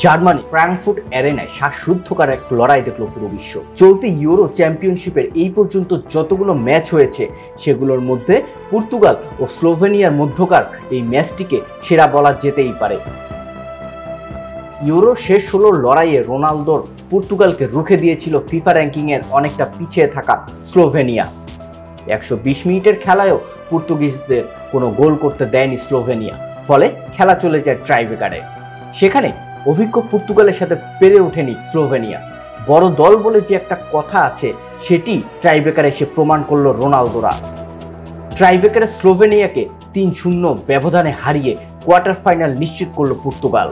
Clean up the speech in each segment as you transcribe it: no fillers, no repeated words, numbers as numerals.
Germany Frankfurt অ্যারেনায় শ্বাসরুদ্ধকর এক লড়াই দেখল পুরো বিশ্ব। চলতি ইউরো চ্যাম্পিয়নশিপের এই পর্যন্ত যতগুলো ম্যাচ হয়েছে সেগুলোর মধ্যে পর্তুগাল ও স্লোভেনিয়ার মধ্যকার এই ম্যাচটিকে সেরা বলা যেতেই পারে। ইউরো শেষ 16 লড়াইয়ে রোনালদোর পর্তুগালকে রুখে দিয়েছিল ফিফা র্যাঙ্কিংয়ের অনেকটা পিছিয়ে থাকা স্লোভেনিয়া। 120 মিনিটের খেলায়ও পর্তুগিজদের কোনো গোল করতে দেয়নি স্লোভেনিয়া, ফলে খেলা চলে যায় ট্রাইব্রেকারে। সেখানে অভিজ্ঞ পর্তুগালের সাথে পেরে ওঠেনি স্লোভেনিয়া। বড় দল বলে যে একটা কথা আছে সেটি ট্রাইব্রেকারে এসে প্রমাণ করলো রোনালদোরা। ট্রাইব্রেকারে স্লোভেনিয়াকে 3-0 ব্যবধানে হারিয়ে কোয়ার্টার ফাইনাল নিশ্চিত করলো পর্তুগাল।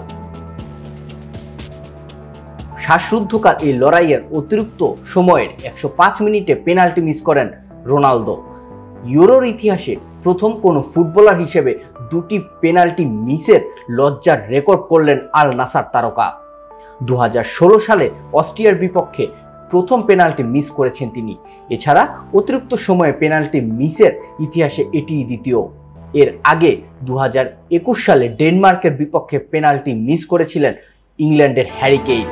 শ্বাসরুদ্ধকার এই লড়াইয়ের অতিরিক্ত সময়ের 105 মিনিটে পেনাল্টি মিস করেন রোনালদো। ইউরোর ইতিহাসে প্রথম কোনো ফুটবলার হিসেবে দুটি পেনাল্টি মিসের লজ্জার রেকর্ড করলেন আল নাসার তারকা। 2016 সালে অস্ট্রিয়ার বিপক্ষে প্রথম পেনাল্টি মিস করেছেন তিনি। এছাড়া অতিরিক্ত সময়ে পেনাল্টি মিসের ইতিহাসে এটিই দ্বিতীয়। এর আগে 2021 সালে ডেনমার্কের বিপক্ষে পেনাল্টি মিস করেছিলেন ইংল্যান্ডের হ্যারি কেইন।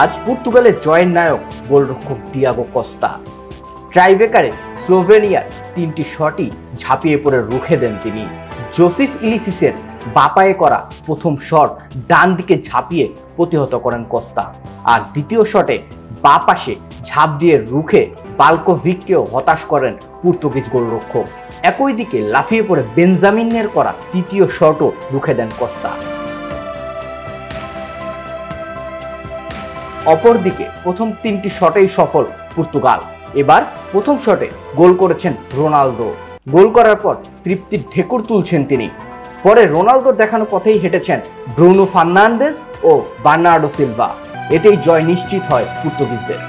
আজ পর্তুগালের জয়ের নায়ক গোলরক্ষক ডিয়াগো কস্তা। ট্রাইব্রেকারে স্লোভেনিয়ার 3টি শটই ঝাঁপিয়ে পড়ে রুখে দেন তিনি। জোসেফ ইলিসিসের বাপায়ে করা প্রথম শট ডান দিকে ঝাঁপিয়ে প্রতিহত করেন কস্তা, আর দ্বিতীয় শটে বাঁ পাশে ঝাঁপ দিয়ে রুখে বালকোভিককেও হতাশ করেন পর্তুগিজ গোলরক্ষক। একই দিকে লাফিয়ে পড়ে বেঞ্জামিনের করা তৃতীয় শটও রুখে দেন কস্তা। অপরদিকে প্রথম 3টি শটেই সফল পর্তুগাল। এবার প্রথম শটে গোল করেছেন রোনালদো। গোল করার পর তৃপ্তির ঢেকুর তুলছেন তিনি। পরে রোনালদোর দেখানো পথেই হেঁটেছেন ব্রুনো ফার্নান্দেজ ও বার্নার্ডো সিলভা। এতেই জয় নিশ্চিত হয় পর্তুগিজদের।